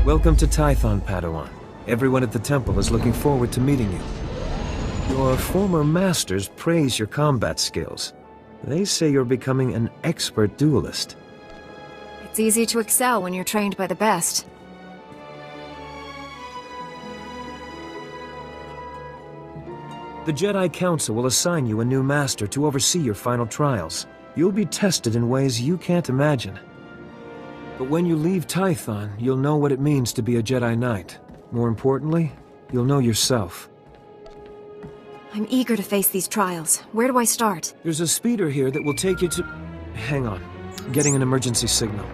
Welcome to Tython, Padawan. Everyone at the temple is looking forward to meeting you. Your former masters praise your combat skills. They say you're becoming an expert duelist. It's easy to excel when you're trained by the best. The Jedi Council will assign you a new master to oversee your final trials. You'll be tested in ways you can't imagine. But when you leave Tython, you'll know what it means to be a Jedi Knight. More importantly, you'll know yourself. I'm eager to face these trials. Where do I start? There's a speeder here that will take you to... Hang on. Getting an emergency signal.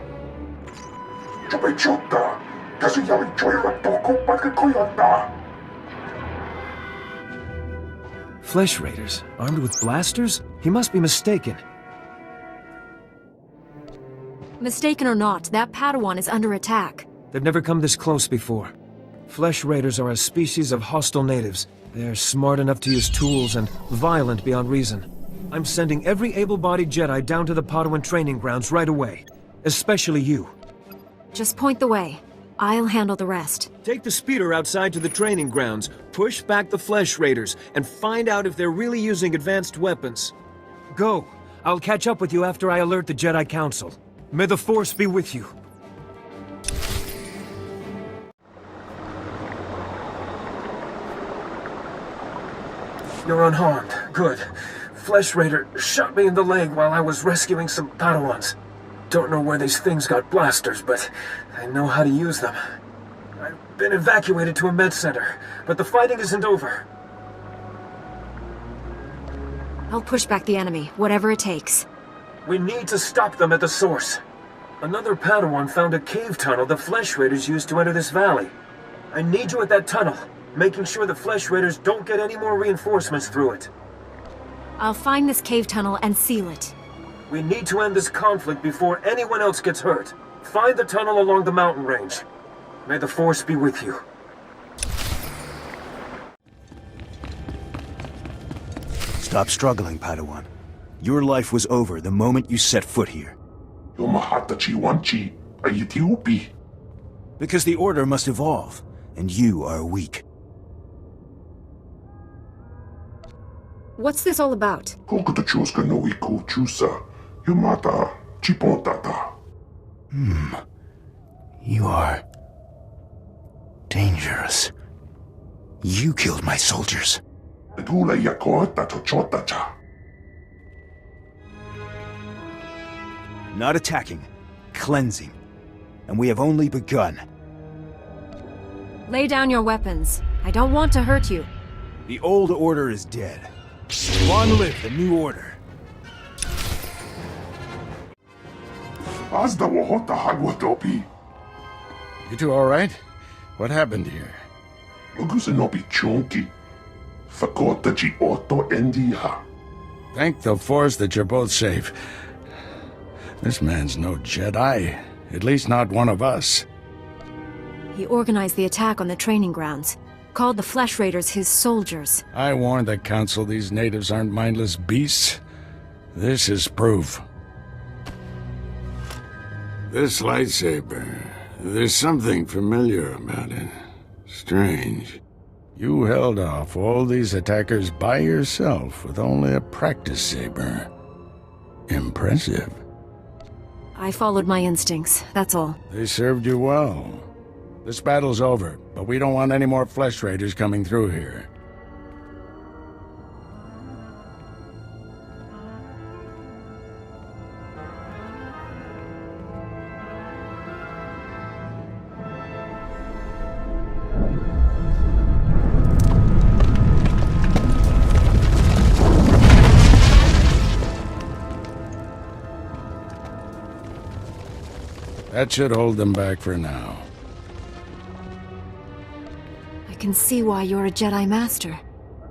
Flesh Raiders, armed with blasters? He must be mistaken. Mistaken or not, that Padawan is under attack. They've never come this close before. Flesh Raiders are a species of hostile natives. They're smart enough to use tools and violent beyond reason. I'm sending every able-bodied Jedi down to the Padawan training grounds right away. Especially you. Just point the way. I'll handle the rest. Take the speeder outside to the training grounds, push back the Flesh Raiders, and find out if they're really using advanced weapons. Go. I'll catch up with you after I alert the Jedi Council. May the Force be with you. You're unharmed. Good. Flesh Raider shot me in the leg while I was rescuing some Padawans. Don't know where these things got blasters, but I know how to use them. I've been evacuated to a med center, but the fighting isn't over. I'll push back the enemy, whatever it takes. We need to stop them at the source. Another Padawan found a cave tunnel the Flesh Raiders used to enter this valley. I need you at that tunnel, making sure the Flesh Raiders don't get any more reinforcements through it. I'll find this cave tunnel and seal it. We need to end this conflict before anyone else gets hurt. Find the tunnel along the mountain range. May the Force be with you. Stop struggling, Padawan. Your life was over the moment you set foot here. Because the Order must evolve, and you are weak. What's this all about? You are... dangerous. You killed my soldiers. Not attacking, cleansing. And we have only begun. Lay down your weapons. I don't want to hurt you. The old order is dead. Long live the new order. You two all right? What happened here? Thank the Force that you're both safe. This man's no Jedi. At least not one of us. He organized the attack on the training grounds. Called the Flesh Raiders his soldiers. I warned the Council these natives aren't mindless beasts. This is proof. This lightsaber, there's something familiar about it. Strange. You held off all these attackers by yourself with only a practice saber. Impressive. I followed my instincts, that's all. They served you well. This battle's over, but we don't want any more Flesh Raiders coming through here. That should hold them back for now. I can see why you're a Jedi Master.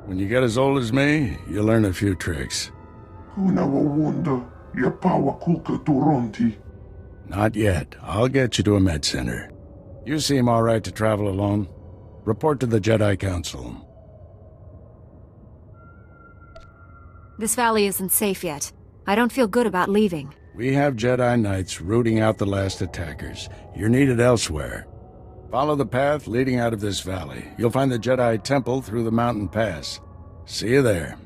When you get as old as me, you learn a few tricks. Not yet. I'll get you to a med center. You seem all right to travel alone? Report to the Jedi Council. This valley isn't safe yet. I don't feel good about leaving. We have Jedi Knights rooting out the last attackers. You're needed elsewhere. Follow the path leading out of this valley. You'll find the Jedi Temple through the mountain pass. See you there.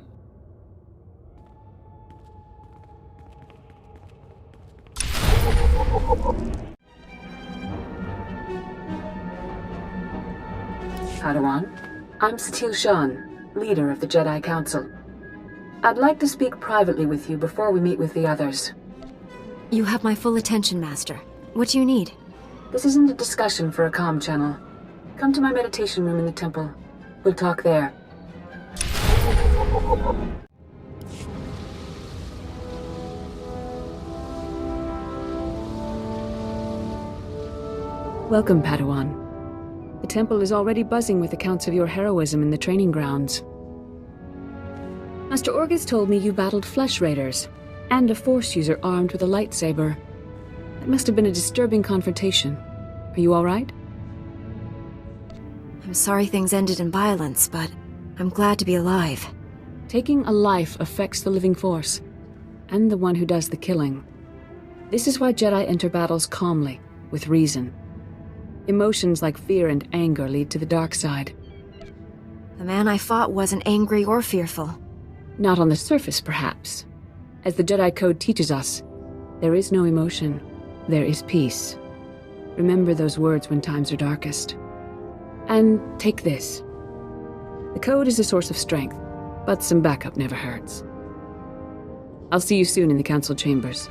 Padawan, I'm Satil Shan, leader of the Jedi Council. I'd like to speak privately with you before we meet with the others. You have my full attention, Master. What do you need? This isn't a discussion for a comm channel. Come to my meditation room in the temple. We'll talk there. Welcome, Padawan. The temple is already buzzing with accounts of your heroism in the training grounds. Master Orgus told me you battled flesh raiders, and a Force user armed with a lightsaber. It must have been a disturbing confrontation. Are you all right? I'm sorry things ended in violence, but I'm glad to be alive. Taking a life affects the living Force, and the one who does the killing. This is why Jedi enter battles calmly, with reason. Emotions like fear and anger lead to the dark side. The man I fought wasn't angry or fearful. Not on the surface, perhaps. As the Jedi Code teaches us, there is no emotion, there is peace. Remember those words when times are darkest. And take this. The Code is a source of strength, but some backup never hurts. I'll see you soon in the Council chambers.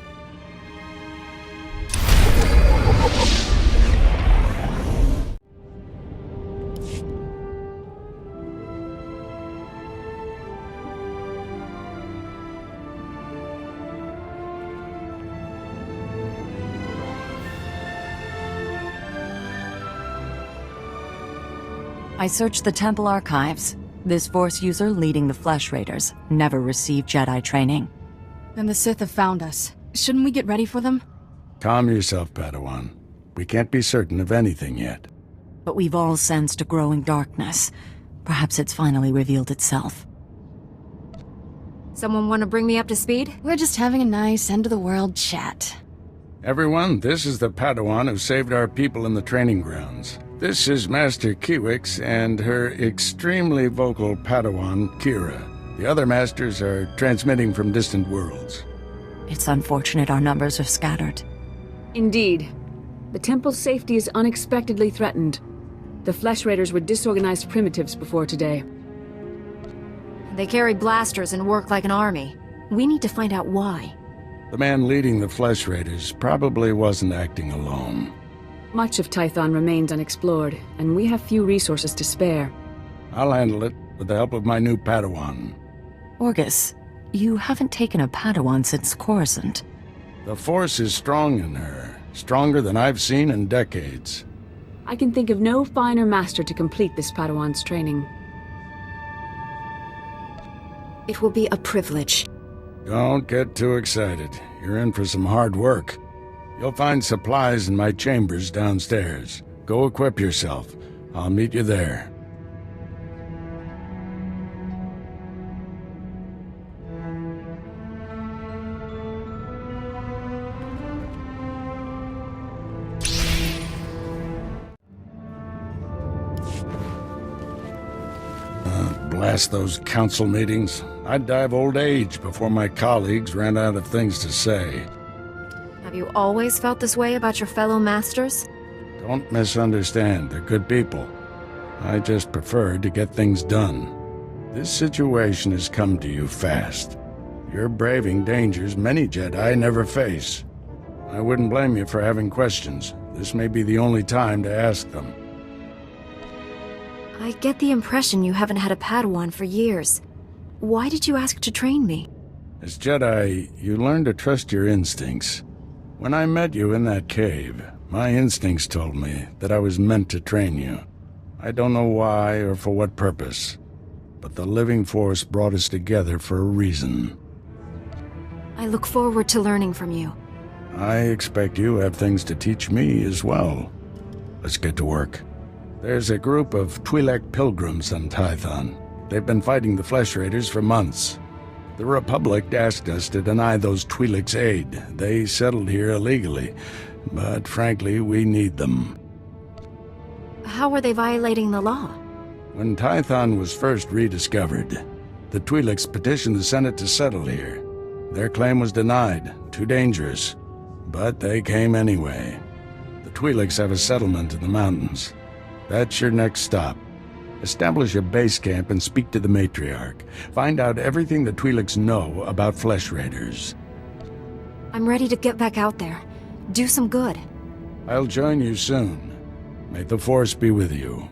I searched the temple archives. This Force user leading the Flesh Raiders never received Jedi training. Then the Sith have found us. Shouldn't we get ready for them? Calm yourself, Padawan. We can't be certain of anything yet. But we've all sensed a growing darkness. Perhaps it's finally revealed itself. Someone want to bring me up to speed? We're just having a nice end-of-the-world chat. Everyone, this is the Padawan who saved our people in the training grounds. This is Master Kiwix and her extremely vocal Padawan, Kira. The other masters are transmitting from distant worlds. It's unfortunate our numbers are scattered. Indeed. The temple's safety is unexpectedly threatened. The Flesh Raiders were disorganized primitives before today. They carry blasters and work like an army. We need to find out why. The man leading the Flesh Raiders probably wasn't acting alone. Much of Tython remains unexplored, and we have few resources to spare. I'll handle it with the help of my new Padawan. Orgus, you haven't taken a Padawan since Coruscant. The Force is strong in her, stronger than I've seen in decades. I can think of no finer master to complete this Padawan's training. It will be a privilege. Don't get too excited. You're in for some hard work. You'll find supplies in my chambers downstairs. Go equip yourself. I'll meet you there. Blast those council meetings. I'd die of old age before my colleagues ran out of things to say. Have you always felt this way about your fellow masters? Don't misunderstand. They're good people. I just prefer to get things done. This situation has come to you fast. You're braving dangers many Jedi never face. I wouldn't blame you for having questions. This may be the only time to ask them. I get the impression you haven't had a Padawan for years. Why did you ask to train me? As Jedi, you learn to trust your instincts. When I met you in that cave, my instincts told me that I was meant to train you. I don't know why or for what purpose, but the living Force brought us together for a reason. I look forward to learning from you. I expect you have things to teach me as well. Let's get to work. There's a group of Twi'lek pilgrims on Tython. They've been fighting the Flesh Raiders for months. The Republic asked us to deny those Twi'leks aid. They settled here illegally, but frankly, we need them. How are they violating the law? When Tython was first rediscovered, the Twi'leks petitioned the Senate to settle here. Their claim was denied, too dangerous, but they came anyway. The Twi'leks have a settlement in the mountains. That's your next stop. Establish a base camp and speak to the matriarch. Find out everything the Twi'leks know about Flesh Raiders. I'm ready to get back out there. Do some good. I'll join you soon. May the Force be with you.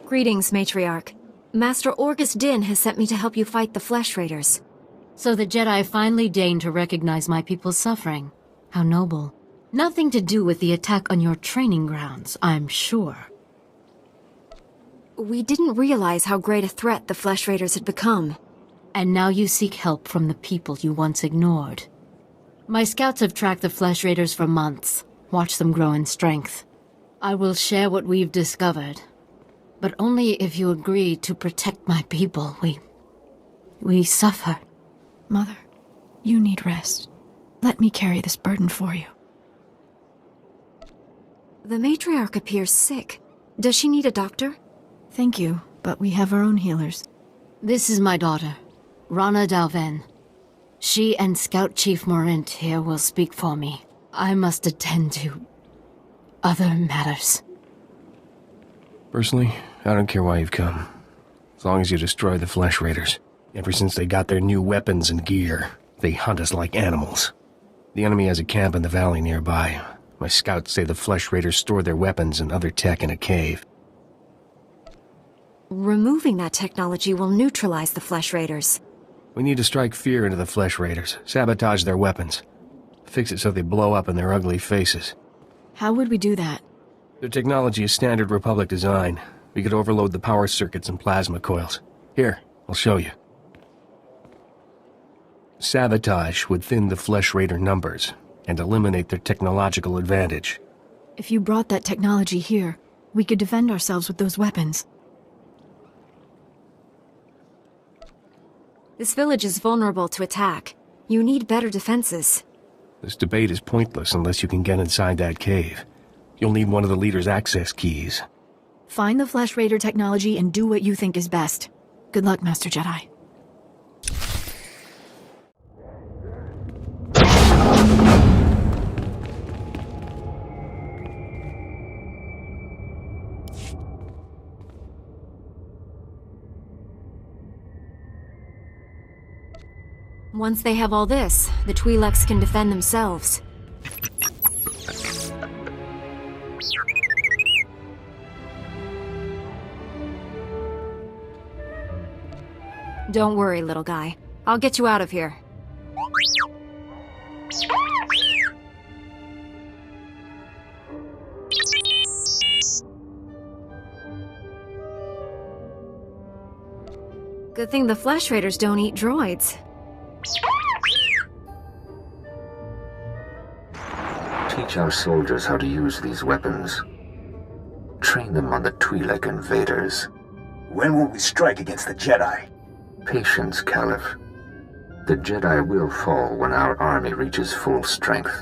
Greetings, Matriarch. Master Orgus Din has sent me to help you fight the Flesh Raiders. So the Jedi finally deigned to recognize my people's suffering. How noble. Nothing to do with the attack on your training grounds, I'm sure. We didn't realize how great a threat the Flesh Raiders had become. And now you seek help from the people you once ignored. My scouts have tracked the Flesh Raiders for months, watched them grow in strength. I will share what we've discovered, but only if you agree to protect my people. We suffer. Mother, you need rest. Let me carry this burden for you. The Matriarch appears sick. Does she need a doctor? Thank you, but we have our own healers. This is my daughter, Rana Dalven. She and Scout Chief Morint here will speak for me. I must attend to other matters. Personally, I don't care why you've come. As long as you destroy the Flesh Raiders. Ever since they got their new weapons and gear, they hunt us like animals. The enemy has a camp in the valley nearby. My scouts say the Flesh Raiders store their weapons and other tech in a cave. Removing that technology will neutralize the Flesh Raiders. We need to strike fear into the Flesh Raiders, sabotage their weapons. Fix it so they blow up in their ugly faces. How would we do that? Their technology is standard Republic design. We could overload the power circuits and plasma coils. Here, I'll show you. Sabotage would thin the Flesh Raider numbers and eliminate their technological advantage. If you brought that technology here, we could defend ourselves with those weapons. This village is vulnerable to attack. You need better defenses. This debate is pointless unless you can get inside that cave. You'll need one of the leader's access keys. Find the Flesh Raider technology and do what you think is best. Good luck, Master Jedi. Once they have all this, the Twi'leks can defend themselves. Don't worry, little guy. I'll get you out of here. Good thing the Flesh Raiders don't eat droids. Teach our soldiers how to use these weapons. Train them on the Twi'lek invaders. When will we strike against the Jedi? Patience, Caliph. The Jedi will fall when our army reaches full strength.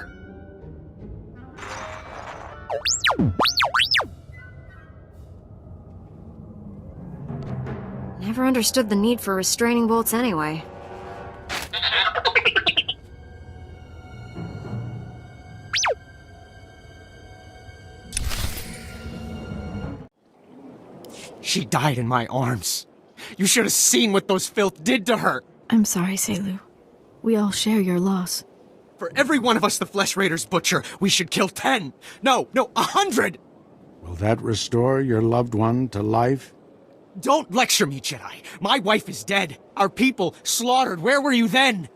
Never understood the need for restraining bolts anyway. She died in my arms. You should have seen what those filth did to her. I'm sorry, Selu. We all share your loss. For every one of us the Flesh Raiders butcher, we should kill 10. No, 100! Will that restore your loved one to life? Don't lecture me, Jedi. My wife is dead. Our people slaughtered. Where were you then?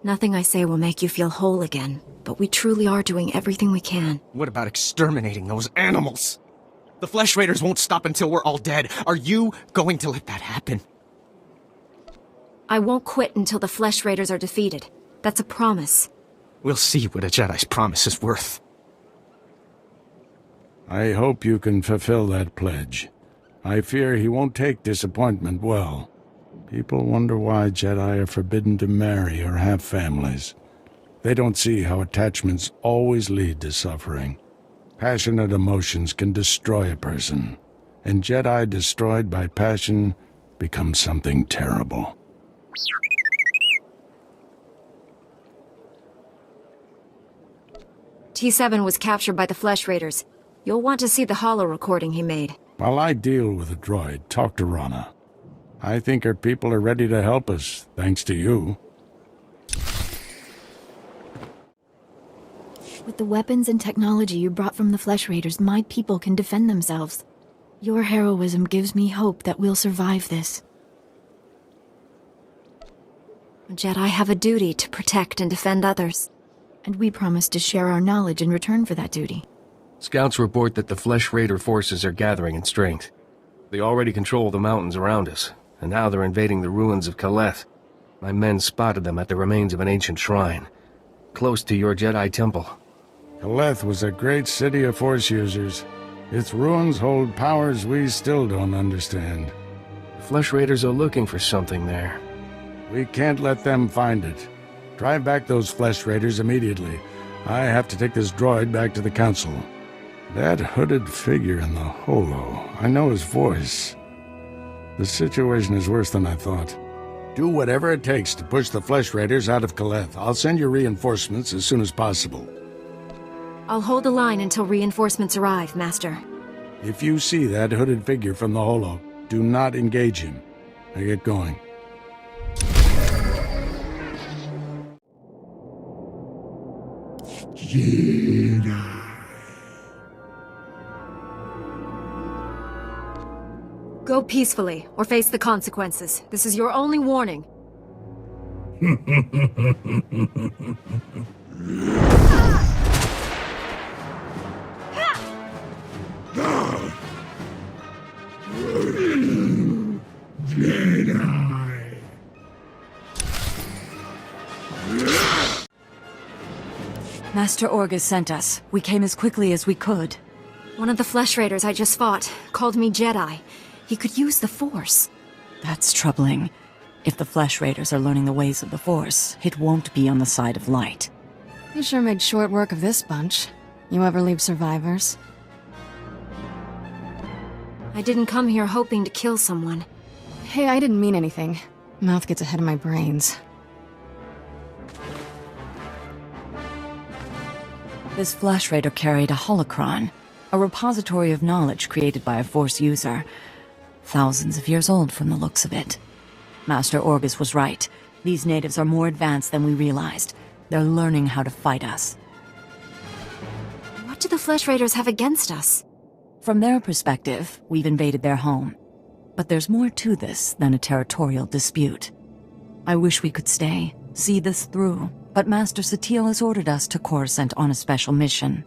Nothing I say will make you feel whole again, but we truly are doing everything we can. What about exterminating those animals? The Flesh Raiders won't stop until we're all dead. Are you going to let that happen? I won't quit until the Flesh Raiders are defeated. That's a promise. We'll see what a Jedi's promise is worth. I hope you can fulfill that pledge. I fear he won't take disappointment well. People wonder why Jedi are forbidden to marry or have families. They don't see how attachments always lead to suffering. Passionate emotions can destroy a person, and Jedi destroyed by passion become something terrible. T7 was captured by the Flesh Raiders. You'll want to see the holo recording he made. While I deal with the droid, talk to Rana. I think her people are ready to help us, thanks to you. With the weapons and technology you brought from the Flesh Raiders, my people can defend themselves. Your heroism gives me hope that we'll survive this. Jedi have a duty to protect and defend others. And we promise to share our knowledge in return for that duty. Scouts report that the Flesh Raider forces are gathering in strength. They already control the mountains around us, and now they're invading the ruins of Kaleth. My men spotted them at the remains of an ancient shrine, close to your Jedi temple. Kaleth was a great city of Force users. Its ruins hold powers we still don't understand. The Flesh Raiders are looking for something there. We can't let them find it. Drive back those Flesh Raiders immediately. I have to take this droid back to the Council. That hooded figure in the holo, I know his voice. The situation is worse than I thought. Do whatever it takes to push the Flesh Raiders out of Kaleth. I'll send you reinforcements as soon as possible. I'll hold the line until reinforcements arrive, Master. If you see that hooded figure from the holo, do not engage him. Now get going. Jedi. Go peacefully, or face the consequences. This is your only warning. Jedi. Master Orgus sent us. We came as quickly as we could. One of the Flesh Raiders I just fought called me Jedi. He could use the Force. That's troubling. If the Flesh Raiders are learning the ways of the Force, it won't be on the side of light. You sure made short work of this bunch. You ever leave survivors? I didn't come here hoping to kill someone. Hey, I didn't mean anything. Mouth gets ahead of my brains. This Flesh Raider carried a holocron, a repository of knowledge created by a Force user. Thousands of years old from the looks of it. Master Orgus was right. These natives are more advanced than we realized. They're learning how to fight us. What do the Flesh Raiders have against us? From their perspective, we've invaded their home. But there's more to this than a territorial dispute. I wish we could stay, see this through, but Master SWTOR has ordered us to Coruscant on a special mission.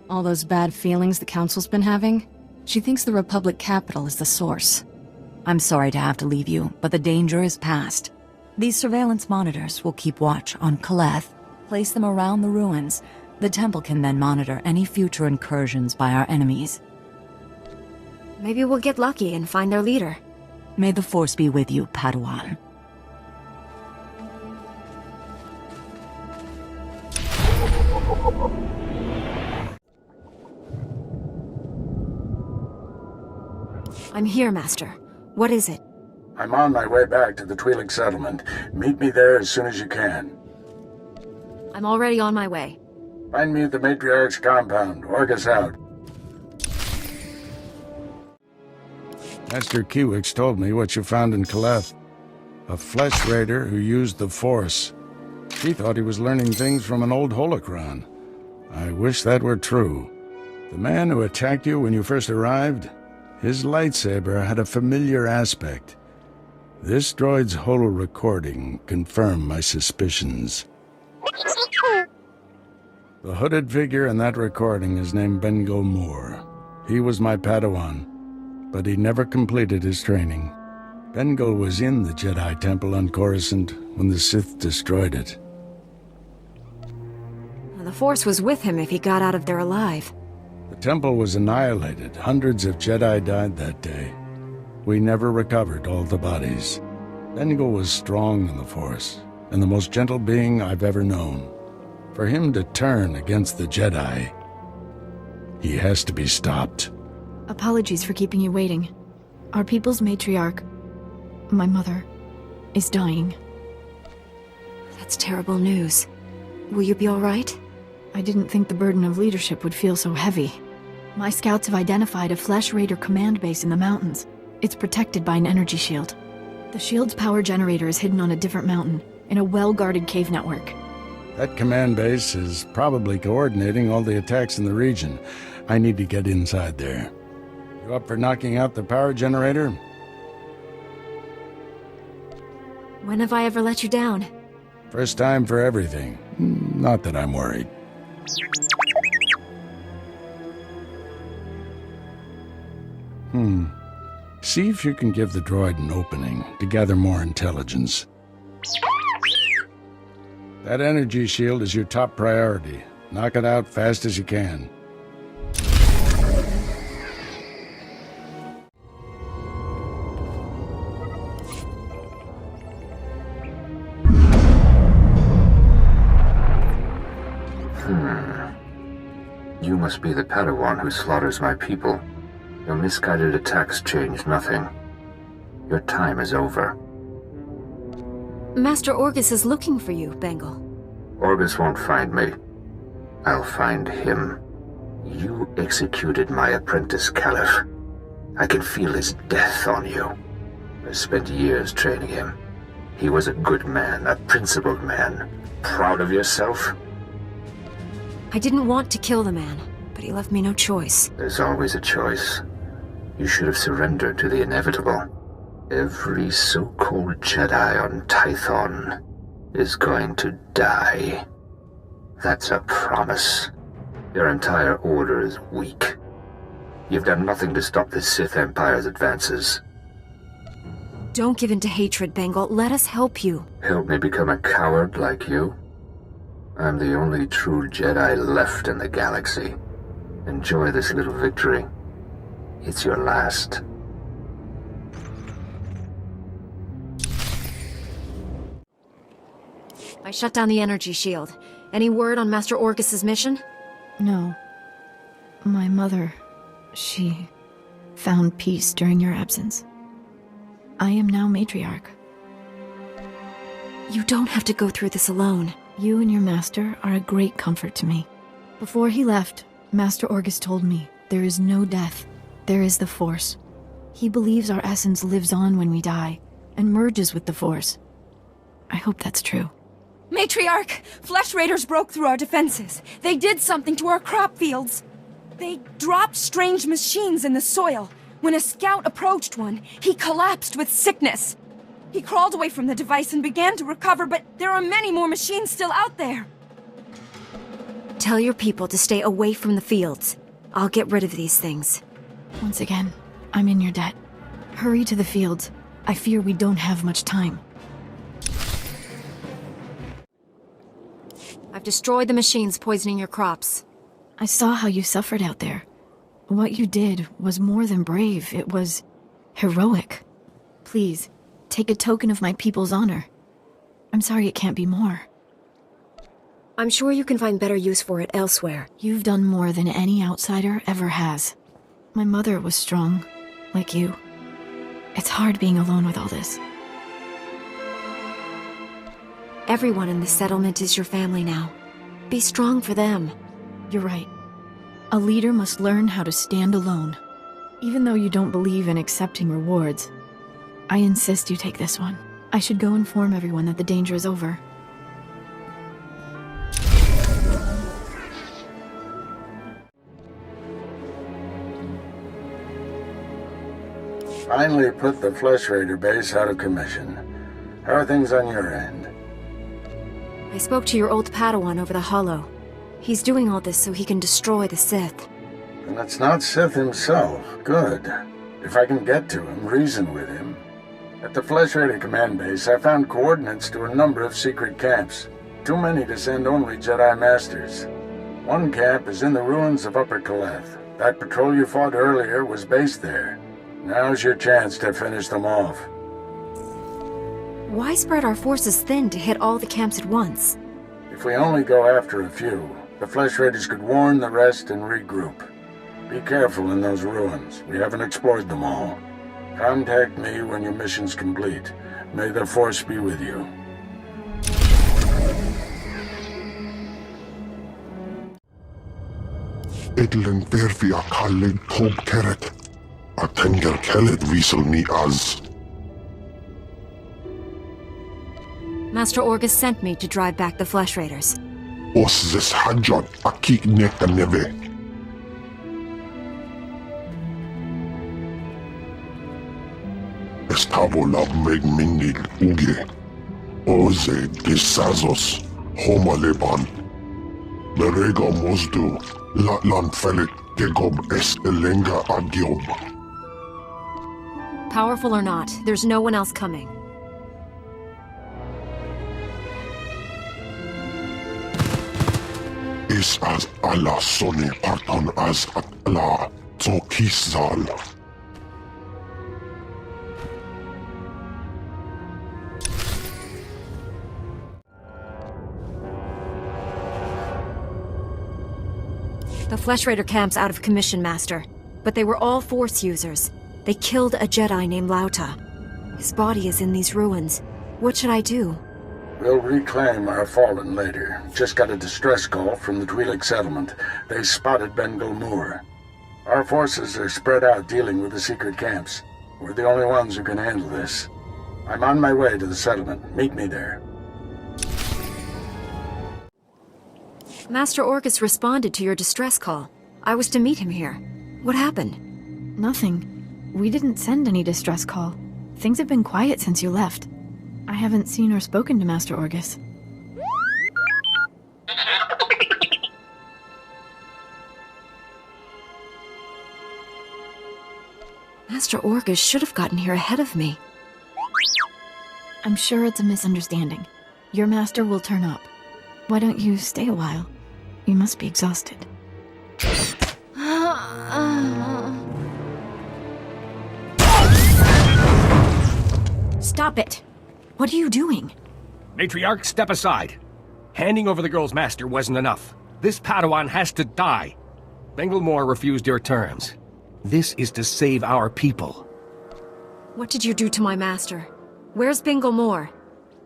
All those bad feelings the Council's been having? She thinks the Republic capital is the source. I'm sorry to have to leave you, but the danger is past. These surveillance monitors will keep watch on Kaleth, place them around the ruins. The temple can then monitor any future incursions by our enemies. Maybe we'll get lucky and find their leader. May the Force be with you, Padawan. I'm here, Master. What is it? I'm on my way back to the Twi'lek settlement. Meet me there as soon as you can. I'm already on my way. Find me at the Matriarch's compound. Orgus out. Master Kiwix told me what you found in Kaleth. A Flesh Raider who used the Force. He thought he was learning things from an old holocron. I wish that were true. The man who attacked you when you first arrived, his lightsaber had a familiar aspect. This droid's holo recording confirmed my suspicions. The hooded figure in that recording is named Bengal Moore. He was my Padawan, but he never completed his training. Bengal was in the Jedi Temple on Coruscant when the Sith destroyed it. The Force was with him if he got out of there alive. The temple was annihilated. Hundreds of Jedi died that day. We never recovered all the bodies. Bengal was strong in the Force, and the most gentle being I've ever known. For him to turn against the Jedi, he has to be stopped. Apologies for keeping you waiting. Our people's matriarch, my mother, is dying. That's terrible news. Will you be all right? I didn't think the burden of leadership would feel so heavy. My scouts have identified a Flesh Raider command base in the mountains. It's protected by an energy shield. The shield's power generator is hidden on a different mountain, in a well-guarded cave network. That command base is probably coordinating all the attacks in the region. I need to get inside there. You up for knocking out the power generator? When have I ever let you down? First time for everything. Not that I'm worried. See if you can give the droid an opening to gather more intelligence. That energy shield is your top priority. Knock it out fast as you can. You must be the Padawan who slaughters my people. Your misguided attacks change nothing. Your time is over. Master Orgus is looking for you, Bengal. Orgus won't find me. I'll find him. You executed my apprentice, Caliph. I can feel his death on you. I spent years training him. He was a good man, a principled man. Proud of yourself? I didn't want to kill the man, but he left me no choice. There's always a choice. You should have surrendered to the inevitable. Every so-called Jedi on Tython is going to die. That's a promise. Your entire order is weak. You've done nothing to stop the Sith Empire's advances. Don't give in to hatred, Bengal. Let us help you. Help me become a coward like you? I'm the only true Jedi left in the galaxy. Enjoy this little victory. It's your last. I shut down the energy shield. Any word on Master Orgus's mission? No. My mother, she found peace during your absence. I am now matriarch. You don't have to go through this alone. You and your master are a great comfort to me. Before he left, Master Orgus told me there is no death. There is the Force. He believes our essence lives on when we die, and merges with the Force. I hope that's true. Matriarch! Flesh Raiders broke through our defenses. They did something to our crop fields. They dropped strange machines in the soil. When a scout approached one, he collapsed with sickness. He crawled away from the device and began to recover, but there are many more machines still out there. Tell your people to stay away from the fields. I'll get rid of these things. Once again, I'm in your debt. Hurry to the fields. I fear we don't have much time. I've destroyed the machines poisoning your crops. I saw how you suffered out there. What you did was more than brave. It was heroic. Please, take a token of my people's honor. I'm sorry it can't be more. I'm sure you can find better use for it elsewhere. You've done more than any outsider ever has. My mother was strong, like you. It's hard being alone with all this. Everyone in this settlement is your family now. Be strong for them. You're right. A leader must learn how to stand alone. Even though you don't believe in accepting rewards, I insist you take this one. I should go inform everyone that the danger is over. Finally put the Flesh Raider base out of commission. How are things on your end? I spoke to your old Padawan over the Hollow. He's doing all this so he can destroy the Sith. And it's not Sith himself. Good. If I can get to him, reason with him. At the Flesh Raider command base, I found coordinates to a number of secret camps. Too many to send only Jedi Masters. One camp is in the ruins of Upper Kaleth. That patrol you fought earlier was based there. Now's your chance to finish them off. Why spread our forces thin to hit all the camps at once? If we only go after a few, the Flesh Raiders could warn the rest and regroup. Be careful in those ruins. We haven't explored them all. Contact me when your mission's complete. May the Force be with you. Edlen verfia kallen tob keret. A tenger kellet wiesel ni az. Master Orgus sent me to drive back the Flesh Raiders. Os zes hajjot akik neka neve. Estavo lab meg mindig uge. Oze disazos. Homa leban. Merega mosdu. Latlan felit gegob es elenga agiob. Powerful or not, there's no one else coming. Is as Allah soni parton as at Allah zokisal. The Flesh Raider camp's out of commission, Master. But they were all Force users. They killed a Jedi named Lauta. His body is in these ruins. What should I do? We'll reclaim our fallen later. Just got a distress call from the Twi'lek settlement. They spotted Bengal Moor. Our forces are spread out dealing with the secret camps. We're the only ones who can handle this. I'm on my way to the settlement. Meet me there. Master Orgus responded to your distress call. I was to meet him here. What happened? Nothing. We didn't send any distress call. Things have been quiet since you left. I haven't seen or spoken to Master Orgus. Master Orgus should have gotten here ahead of me. I'm sure it's a misunderstanding. Your master will turn up. Why don't you stay a while? You must be exhausted. Stop it! What are you doing? Matriarch, step aside. Handing over the girl's master wasn't enough. This Padawan has to die. Bengal Moor refused your terms. This is to save our people. What did you do to my master? Where's Bengal Moor?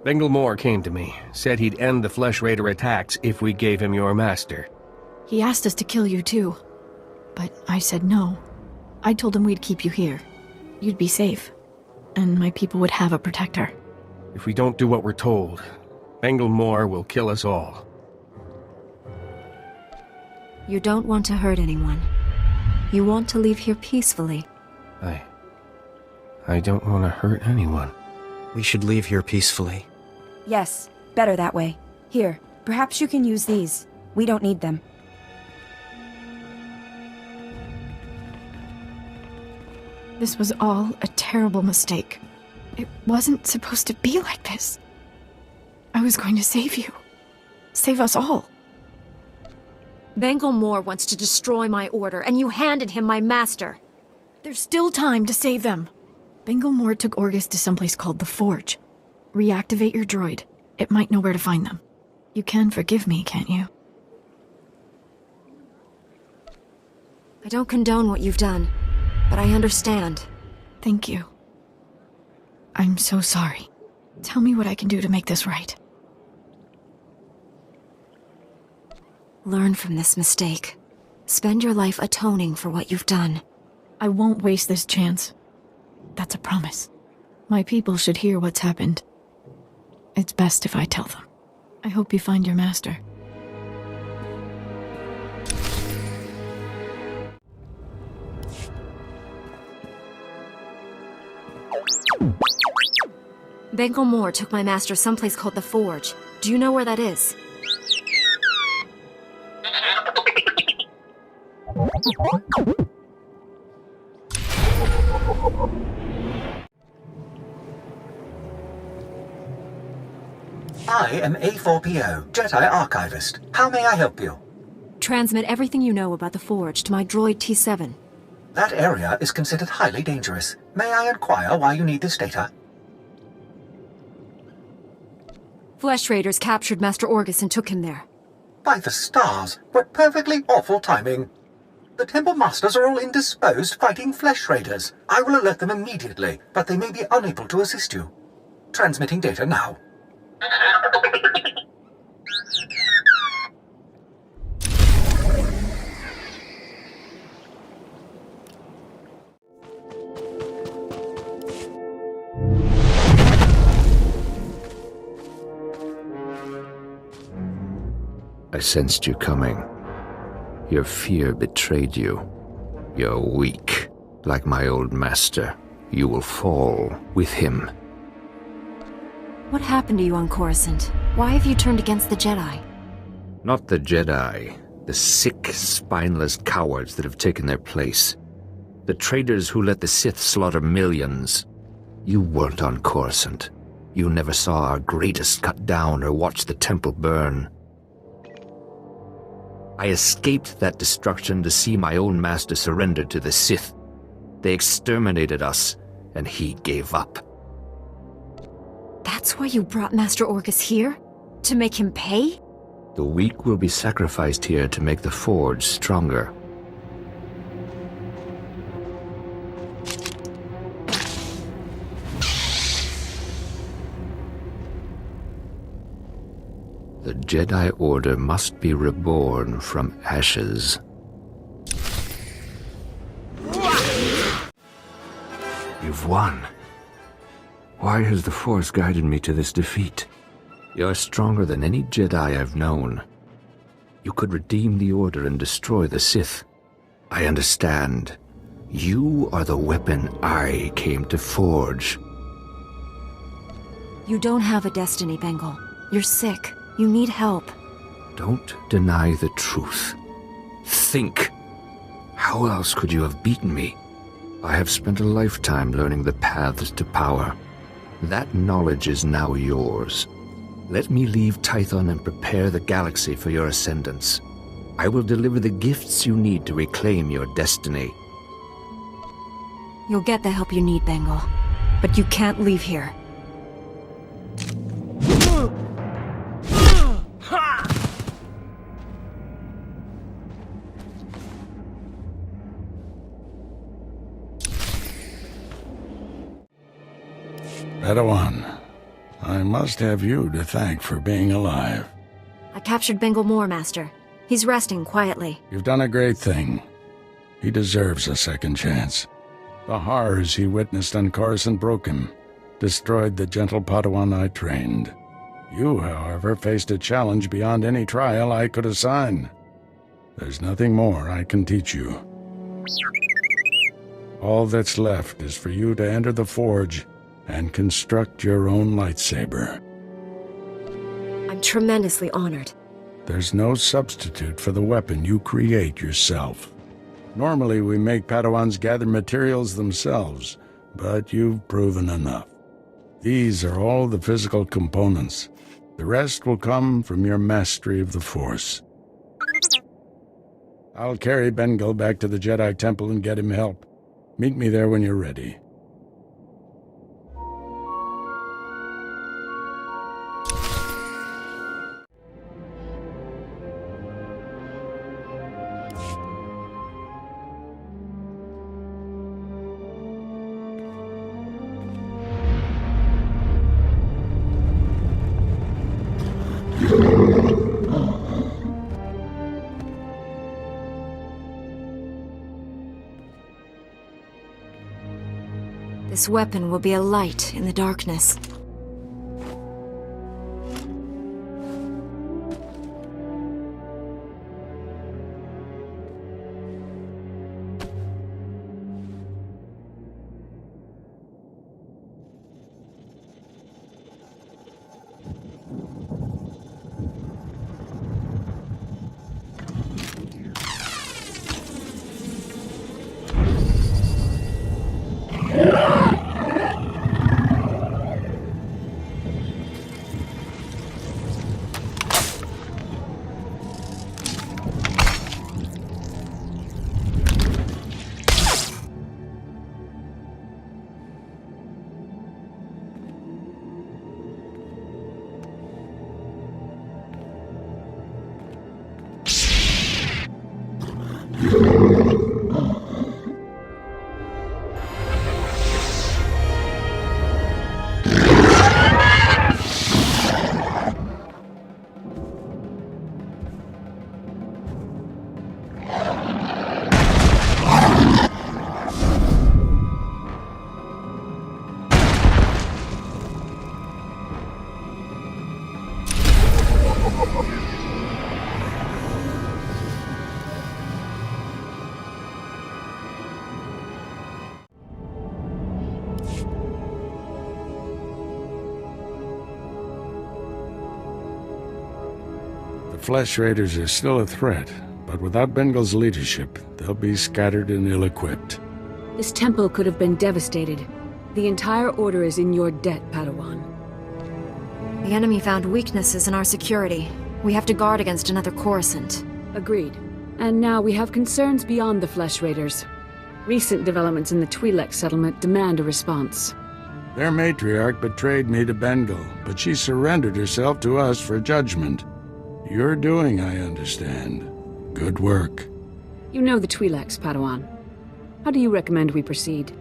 Bengal Moor came to me, said he'd end the Flesh Raider attacks if we gave him your master. He asked us to kill you too. But I said no. I told him we'd keep you here. You'd be safe. And my people would have a protector. If we don't do what we're told, Bengal Moor will kill us all. You don't want to hurt anyone. You want to leave here peacefully. I don't want to hurt anyone. We should leave here peacefully. Yes, better that way. Here, perhaps you can use these. We don't need them. This was all a terrible mistake. It wasn't supposed to be like this. I was going to save you. Save us all. Bengal Moor wants to destroy my order, and you handed him my master. There's still time to save them. Bengal Moor took Orgus to someplace called the Forge. Reactivate your droid. It might know where to find them. You can forgive me, can't you? I don't condone what you've done, but I understand. Thank you. I'm so sorry. Tell me what I can do to make this right. Learn from this mistake. Spend your life atoning for what you've done. I won't waste this chance. That's a promise. My people should hear what's happened. It's best if I tell them. I hope you find your master. Bengal Moor took my master someplace called the Forge. Do you know where that is? I am A4PO, Jedi Archivist. How may I help you? transmit everything you know about the Forge to my droid T7. That area is considered highly dangerous. May I inquire why you need this data? Flesh Raiders captured Master Orgus and took him there. By the stars, what perfectly awful timing. The Temple Masters are all indisposed fighting Flesh Raiders. I will alert them immediately, but they may be unable to assist you. Transmitting data now. I sensed you coming. Your fear betrayed you. You're weak. Like my old master, you will fall with him. What happened to you on Coruscant? Why have you turned against the Jedi? Not the Jedi. The sick, spineless cowards that have taken their place. The traitors who let the Sith slaughter millions. You weren't on Coruscant. You never saw our greatest cut down or watched the temple burn. I escaped that destruction to see my own master surrender to the Sith. They exterminated us, and he gave up. That's why you brought Master Orgus here? To make him pay? The weak will be sacrificed here to make the Forge stronger. The Jedi Order must be reborn from ashes. You've won. Why has the Force guided me to this defeat? You're stronger than any Jedi I've known. You could redeem the Order and destroy the Sith. I understand. You are the weapon I came to forge. You don't have a destiny, Bengal. You're sick. You need help. Don't deny the truth. Think. How else could you have beaten me? I have spent a lifetime learning the paths to power. That knowledge is now yours. Let me leave Tython and prepare the galaxy for your ascendance. I will deliver the gifts you need to reclaim your destiny. You'll get the help you need, Bengal. But you can't leave here. Padawan, I must have you to thank for being alive. I captured Bengal Moore, Master. He's resting quietly. You've done a great thing. He deserves a second chance. The horrors he witnessed on Coruscant broke him, destroyed the gentle Padawan I trained. You, however, faced a challenge beyond any trial I could assign. There's nothing more I can teach you. All that's left is for you to enter the Forge and construct your own lightsaber. I'm tremendously honored. There's no substitute for the weapon you create yourself. Normally we make Padawans gather materials themselves, but you've proven enough. These are all the physical components. The rest will come from your mastery of the Force. I'll carry Bengal back to the Jedi Temple and get him help. Meet me there when you're ready. This weapon will be a light in the darkness. The Flesh Raiders are still a threat, but without Bengal's leadership, they'll be scattered and ill-equipped. This temple could have been devastated. The entire Order is in your debt, Padawan. The enemy found weaknesses in our security. We have to guard against another Coruscant. Agreed. And now we have concerns beyond the Flesh Raiders. Recent developments in the Twi'lek settlement demand a response. Their matriarch betrayed me to Bengal, but she surrendered herself to us for judgment. You're doing, I understand. Good work. You know the Twi'leks, Padawan. How do you recommend we proceed?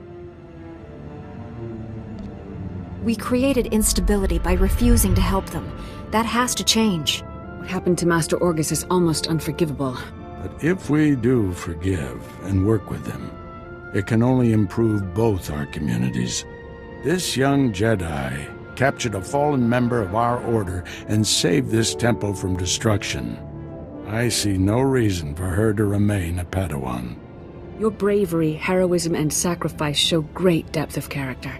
We created instability by refusing to help them. That has to change. What happened to Master Orgus is almost unforgivable. But if we do forgive and work with them, it can only improve both our communities. This young Jedi captured a fallen member of our Order and saved this temple from destruction. I see no reason for her to remain a Padawan. Your bravery, heroism, and sacrifice show great depth of character.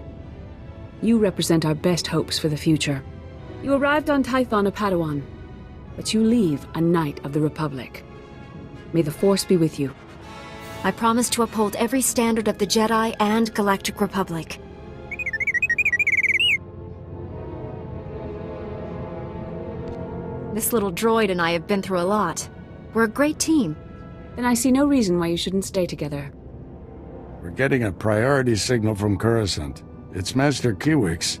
You represent our best hopes for the future. You arrived on Tython a Padawan, but you leave a Knight of the Republic. May the Force be with you. I promise to uphold every standard of the Jedi and Galactic Republic. This little droid and I have been through a lot. We're a great team. Then I see no reason why you shouldn't stay together. We're getting a priority signal from Coruscant. It's Master Kiwix.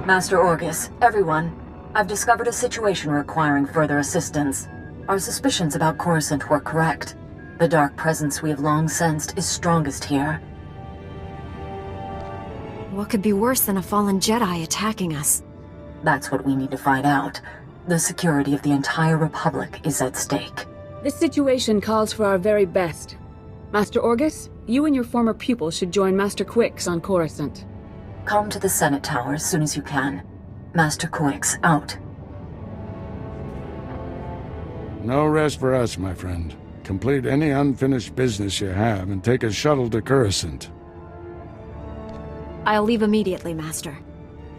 Master Orgus, everyone. I've discovered a situation requiring further assistance. Our suspicions about Coruscant were correct. The dark presence we have long sensed is strongest here. What could be worse than a fallen Jedi attacking us? That's what we need to find out. The security of the entire Republic is at stake. This situation calls for our very best. Master Orgus, you and your former pupil should join Master Quix on Coruscant. Come to the Senate Tower as soon as you can. Master Quix, out. No rest for us, my friend. Complete any unfinished business you have and take a shuttle to Coruscant. I'll leave immediately, Master.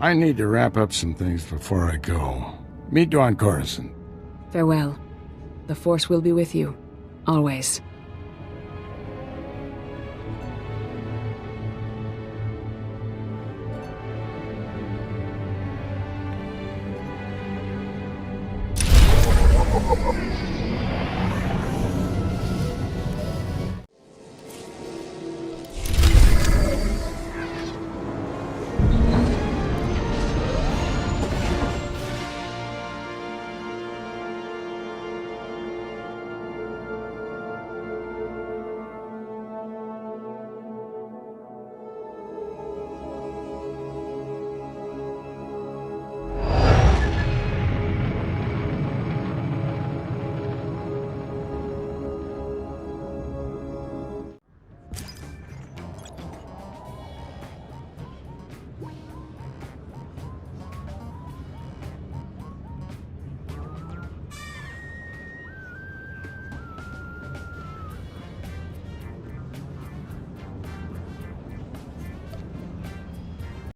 I need to wrap up some things before I go. Meet you on Coruscant. Farewell. The Force will be with you. Always.